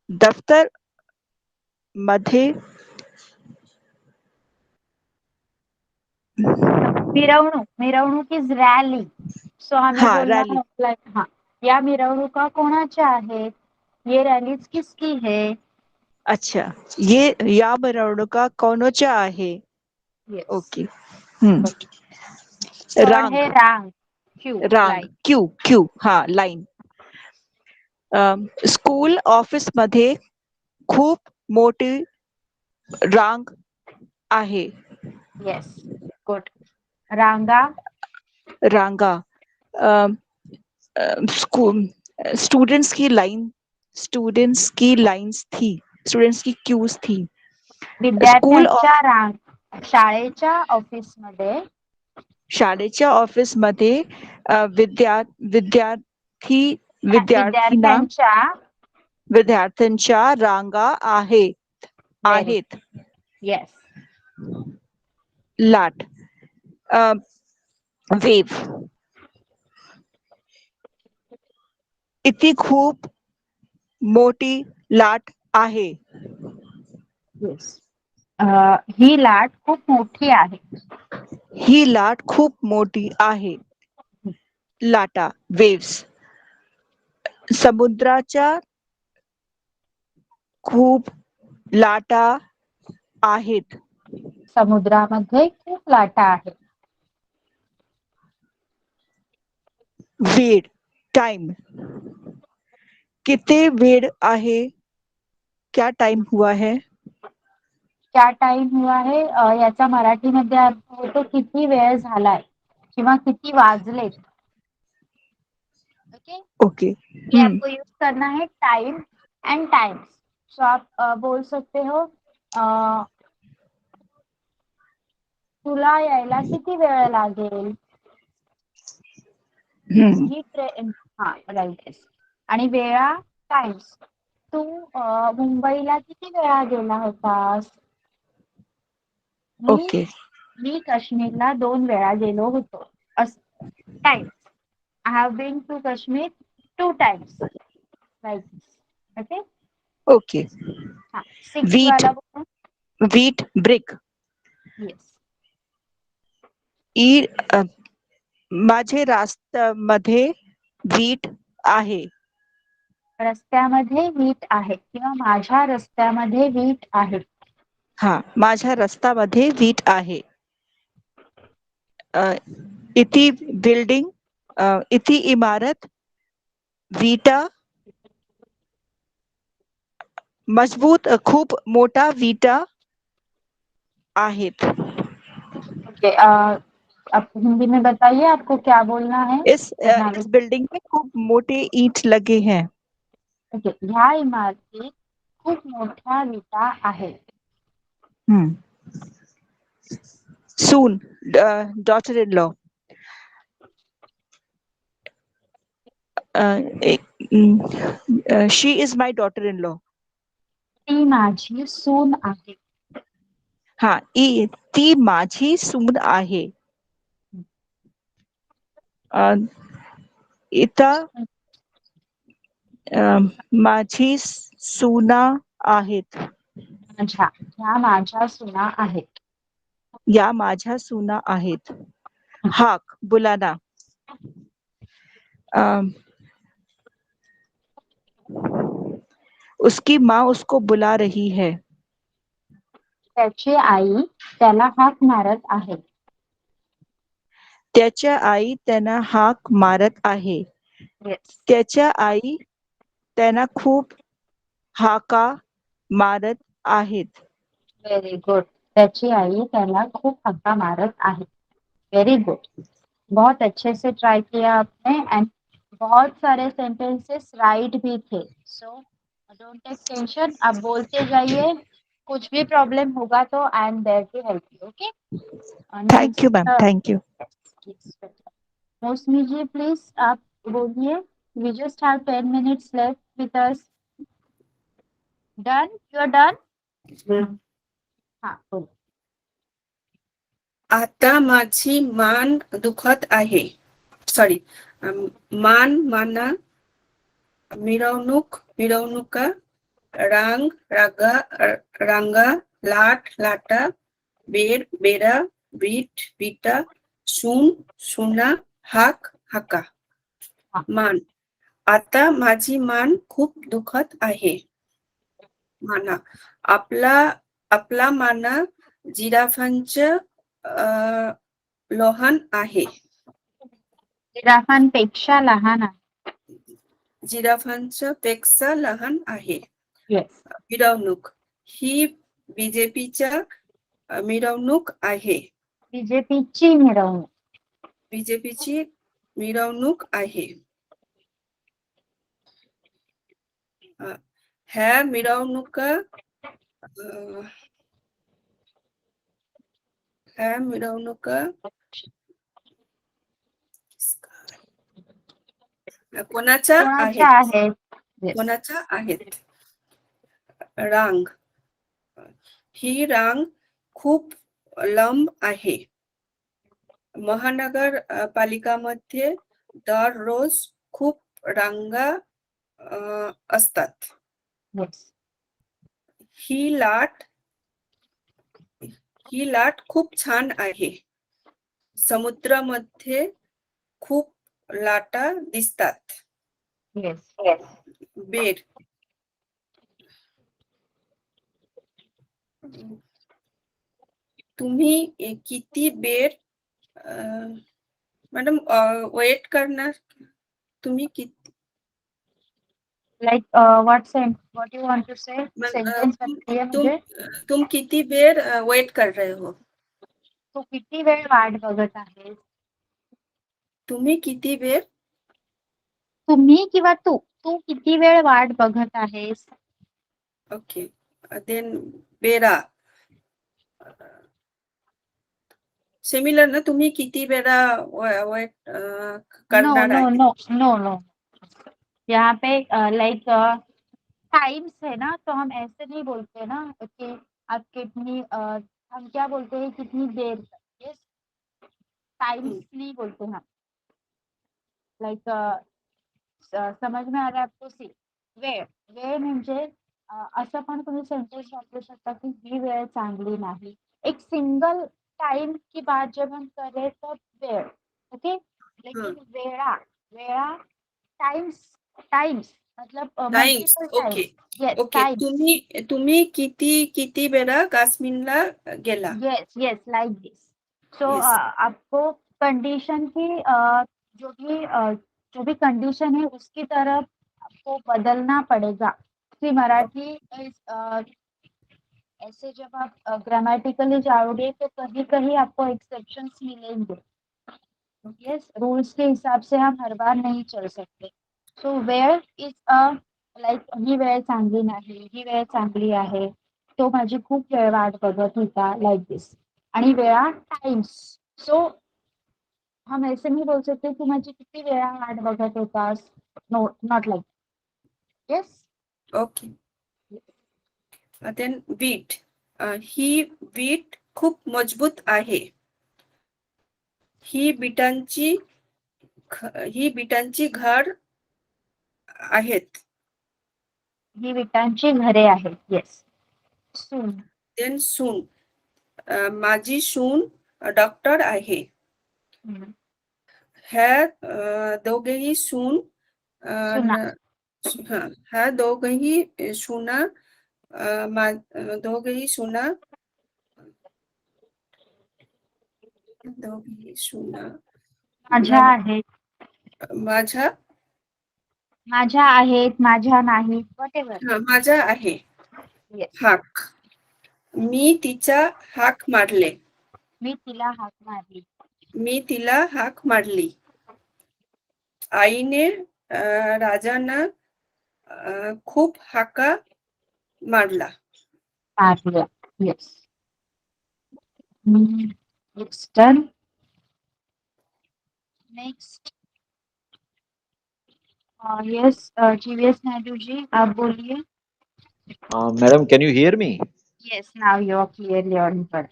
दफ्तर मध्ये मिरवणूक इज रॅली. सो हमें हाँ, बोलना रैली. है हाँ, या मिरवणुका कोणाच्या आहेत. ये रॅलीज किसकी है. अच्छा. या मिरवणुका कोणाच्या आहे. येस. ओके. थर्ड रांग. है रांग. क्यू. रांग. क्यू. हा, लाईन. स्कूल ऑफिस मध्ये खूप मोठी रांग आहे. येस. गुड. रांगा. रांगा. स्कूल स्टूडेंट्स की लाइन्स थी. स्टूडेंट्स की क्यूज थी. स्कूल विद्यार्थ्यांच्या रांग. शाळेच्या ऑफिस मध्ये विद्यार्थ्यांच्या रांगा आहेत. येस. लाट. वेव. इतकी खूप मोठी लाट आहे. येस. ही लाट खूप मोठी आहे. ही लाट खूप मोठी आहे. लाटा वेव्स. समुद्राच्या खूप लाटा आहेत. समुद्रामध्ये खूप लाटा आहेत. वेळ टाइम. किती वेळ आहे? क्या टाइम हुआ है? क्या टाइम हुआ है याचा मराठीमध्ये अर्थ होतो किती वेळ झालाय किंवा किती वाजलेत. ओके. ओके. ये आपको यूज करना है टाइम एंड टाइम्स. सो आप बोल सकते हो तुला यायला किती वेळ लागेल. ही ट्रेन. हा राईट. आणि वेळा टाइम्स. तू मुंबईला किती वेळा गेला होतास. ओके. मी काश्मीरला 2 वेळा गेलो होतो. Times. I have been to Kashmir 2 times. Right. Okay. Okay. हा 6 Wheat. वाला बोल. Wheat brick. येस. माझे रस्त्यामध्ये वीट आहे. रस्त्यामध्ये वीट आहे किंवा माझ्या रस्त्यामध्ये वीट आहे. हा माझ्या रस्त्यामध्ये वीट आहे. इति बिल्डिंग. इति इमारत. विटा मजबूत खूप मोठा विटा आहेत. ओके. आप हिंदी में बताइए आपको क्या बोलना है. इस बिल्डिंग में खूप मोठे ईंट लगे हैं. ओके. ह्या इमारतीत खूप मोठ्या विटा आहेत. Soon, daughter-in-law. She is my daughter-in-law. ती माझी सून आहे. हा ती माझी सून आहे. इथं माझी सुना आहेत. ह्या माझ्या सुना आहेत. या माझ्या सुना आहेत. हाक बुलाना. उसकी माँ उसको बुला रही है. त्याची आई त्याला हाक मारत आहे. त्याच्या आई त्यांना हाक मारत आहे. त्याच्या आई त्यांना खूप हाका मारत आहेत. Very good. त्याची आई त्याला खूप हाका मारत आहे. Very good. बहुत अच्छे से ट्राई किया आपने एंड बहुत सारे सेंटेंसेस राइट भी थे. So don't take tension. आप बोलते जाइए. कुछ भी प्रॉब्लम होगा तो I am there to help you. Okay. Thank you ma'am. Thank you. Mausami ji please आप बोलिए. We just have 10 minutes left with us. Done? You are done? हाँ बोलो. आता माझी मान दुखत आहे. सॉरी. माना मिरवणुका रांगा लाटा बेरा विटा सुना हाका. मान. आता माझी मान खूप दुखत आहे. माना आपला माना जिराफांचं लहान आहे. जिराफांपेक्षा लहान आहे. जिराफांच्या पेक्षा लहान आहे. येस. मिरवणूक. ही बीजेपीच्या मिरवणूक आहे. बीजेपीची मिरवणूक. बीजेपीची मिरवणूक आहे. ह्या मिरवणुका कोणाच्या आहेत. कोणाच्या आहेत. रांग. ही रांग खूप लांब आहे. महानगर पालिकामध्ये दररोज खूप रांगा असतात. येस. ही लाट खूप छान आहे. समुद्रामध्ये खूप लाटा दिसतात. येस. बेर तुम्ही किती वेळ मॅडम वेट करणार? तुम्ही किती like what you want to say, sentence बनती है मुझे. तुम किती वेळ वेट कर रहे हो? तू किती वेळ वाट बघत आहेस? तुम्ही किती वेळ तुम्ही किंवा तू तू किती वेळ वाट बघत आहेस? ओके देन बेरा सिमिलर ना, तुम्ही किती वेळा वेट नो करणार नो आहे? No no no. यहाँ पे लाइक टाइम्स है ना, तो हम ऐसे नहीं बोलते ना कि आप कितनी हम क्या बोलते हैं, कितनी देर तक. यस, टाइम्स नहीं बोलते हम. लाइक समझ में आ रहा है आपको? सी वेळ वेळ म्हणजे असं पण तुम्ही सेंटेंस वापरू शकता की ही वेळ चांगली नाही. एक सिंगल टाइम की बात जब हम कर रहे तो वेळ. ओके. लेकिन वेळा वेळा टाइम्स टाइम्स मतलब times multiple okay times. Yes, okay times. तुम्ही किती वेळा काश्मीरला गेला? Yes yes, like this. So Yes. आपको कंडीशन की जो भी कंडीशन है उसकी तरफ आपको बदलना पड़ेगा. कि मराठी ऐसे जब आप ग्रामेटिकली जाओगे तो कहीं कहीं आपको एक्सेप्शंस मिलेंगे. यस, रूल्स के हिसाब से हम हर बार नहीं चल सकते. सो वेळ इज लाइक ही वेळ चांगली नाही, ही वेळ चांगली आहे, तो माझी खूप वेळ वाट बघत होता, लाइक दिस. आणि वेळा टाइम्स. सो हम ऐसे नहीं बोल सकते तू माझी किती वेळा वाट बघत होतास. No, not like. Yes. Okay then वीट ही वीट खूप मजबूत आहे. ही बिटांची घर आहेत. ही विटांची घरे आहेत. येस. सून. देन सून माझी सून डॉक्टर आहे. ह्या दोघेही सून सुना. ह्या दोघेही सुना दोघेही सुना माझ्या आहेत. माझ्या माझ्या आहेत, माझ्या नाहीत, व्हॉटएव्हर. माझ्या आहे. येस. हाक मी तिचा हाक मारले. मी तिला हाक मारली. मी तिला हाक मारली. आईने राजांना खूप हाका मारला. मारल्या. Yes. It's done. Next. Yes, GVS Naidu ji, आप बोलिए. Madam, can you hear me? Yes, now you are clearly audible.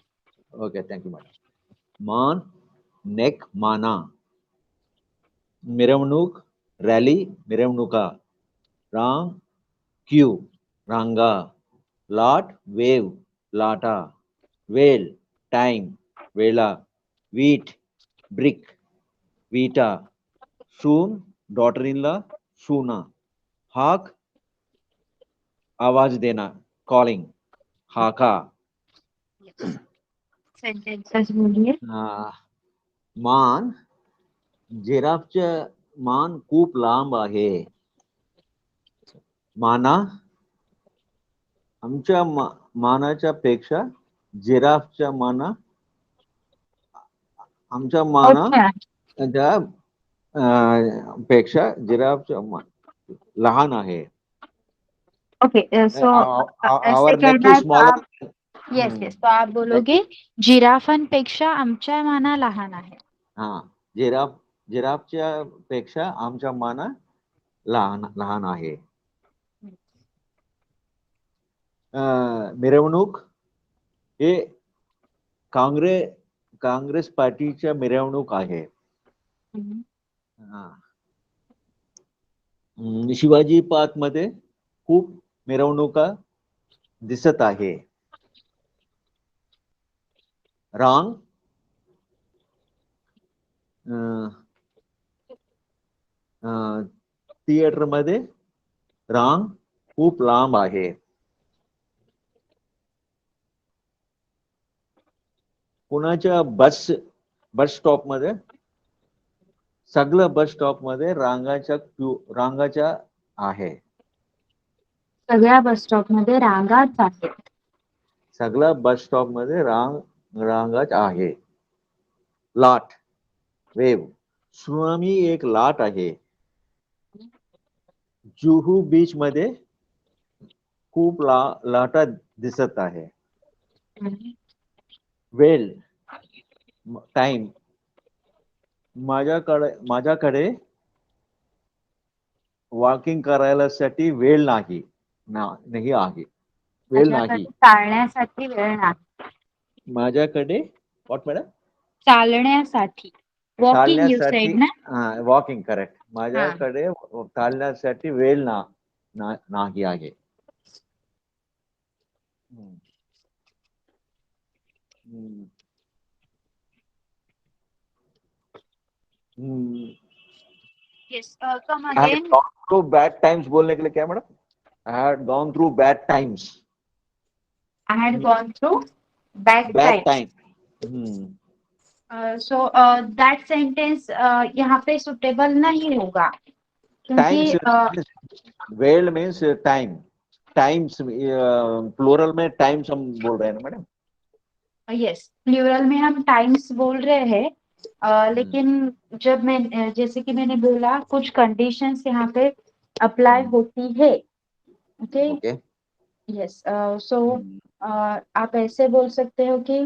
Okay, thank you, madam. मान, neck, माना. मिरवणूक, रॅली, मिरवणुका. रांग, क्यू, रांगा. लाट, वेव, लाटा. वेल, टाइम, वेळा. वीट, ब्रिक, वीटा. सून, डॉटर इन लॉ, सूना. हाक, आवाज देना, कॉलिंग, हाका. Sentences बोलिए. मान, जिराफचं मान खूप लांब आहे. माना, आमच्या मानाच्या पेक्षा जिराफच्या माना आमच्या माना पेक्षा जिराफच्या मान लहान आहे. ओके. सो ऐसे our neck कहना is है तो smaller. आप यस यस, तो आप बोलोगे जिराफांपेक्षा आमच्या माना लहान आहे. हा, जिराफच्या पेक्षा आमच्या माना लहान आहे. मिरवणूक हे काँग्रेस पार्टीच्या मिरवणूक आहे. शिवाजी पार्क मध्ये खूप मिरवणुका दिसत आहे. रांग थिएटर मध्ये रांग खूप लांब आहे. पुण्याच्या बस स्टॉप मध्ये सगळं बस स्टॉप मध्ये रांगाच्या आहे. सगळ्या बस स्टॉप मध्ये रांगाच आहेत. सगळ्या बस स्टॉप मध्ये रांगाच आहे. लाट वेव सुनामी एक लाट आहे. जुहू बीच मध्ये खूप लाटा दिसत आहे. वेळ टाइम माझ्याकडे वॉकिंग करायला साठी वेळ नाही आहे. वेळ नाही. माझ्याकडे चालण्यासाठी वेळ नाही. माझ्याकडे व्हॉट मॅडम? चालण्यासाठी. वॉकिंग यू चालण्यासाठी सेड ना? Walking correct. माझ्याकडे चालण्यासाठी वेळ नाही आहे. Yes, come I had again. gone through bad times बोलने के लिए क्या madam? I had gone through bad times. I had gone through bad Bad times. time. So that sentence यहाँ पे suitable नहीं होगा Times क्योंकि वेल मीन्स टाइम. टाइम्स प्लूरल में times हम बोल रहे हैं ना मैडम. यस, प्लूरल में हम टाइम्स बोल रहे हैं, लेकिन जब मैं जैसे कि मैंने बोला कुछ कंडीशंस यहाँ पे अप्लाई होती है. ओके. ओके. यस. सो आप ऐसे बोल सकते हो कि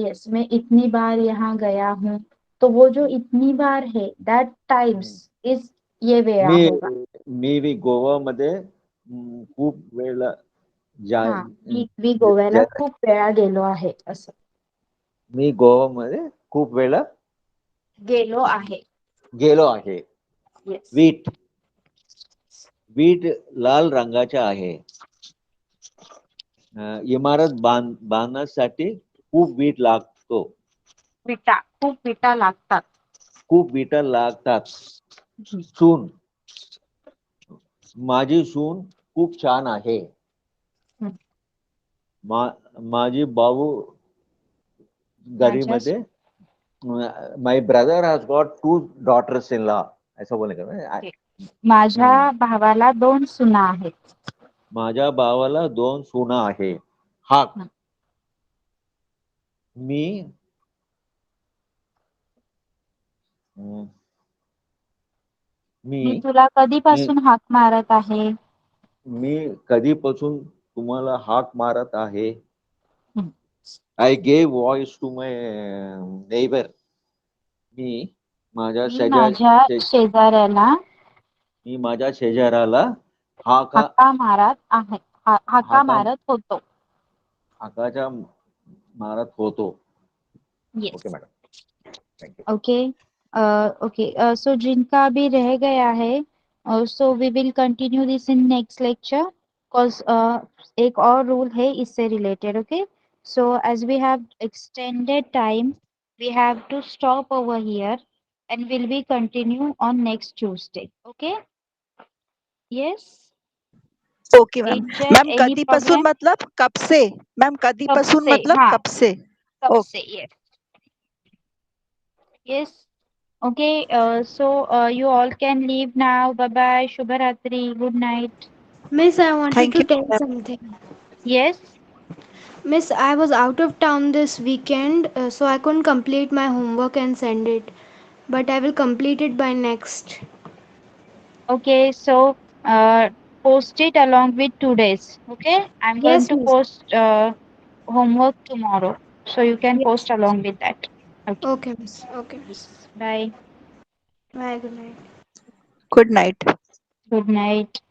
यस मैं इतनी बार यहाँ गया हूँ, तो वो जो इतनी बार है दैट टाइम्स इज ये वेळा होगा. मी गोवामध्ये खूप वेळा हा, मी गोव्याला खूप वेळा गेलो आहे असं. मी गोवामध्ये खूप वेळा गेलो आहे. येस. वीट लाल रंगाचा आहे. इमारत बांधण्यासाठी खूप वीट लागतो. खूप विटा लागतात. सून माझी सून खूप छान आहे. माझी भाऊ घरीमध्ये my brother has got 2 daughters in law. असं बोलले. माझ्या भावाला 2 सुना आहेत. माझ्या भावाला 2 सुना आहे. हाक मी तुला कधीपासून हाक मारत आहे. मी कधीपासून तुम्हाला हाक मारत आहे. I gave voice to my neighbour. मी माझ्या शेजाऱ्याला हाका मारत होतो. हाकाच्या मारत होतो. Yes. Okay madam. Thank you. Okay. So जिनका अभी रह गया है, so we will continue this in next lecture, because एक और रूल है इससे related. Okay. So as we have extended time, we have to stop over here and will be continue on next Tuesday. Okay. Yes. Okay ma'am. Ma'am कधीपासून मतलब कब से? Ma'am कधीपासून मतलब कब से? Yes. Yes. Okay. So you all can leave now. Bye bye. Shubharatri. Good night. Miss, I wanted Thank to you, tell ma'am. something. Yes. Miss, I was out of town this weekend, so I couldn't complete my homework and send it. But I will complete it by next. Okay. So post it along with today's. Okay. I'm going Yes, to miss. post homework tomorrow, so you can Yes. post along with that. Okay. Okay, miss. Okay, miss. Bye. Bye. Good night. Good night. Good night.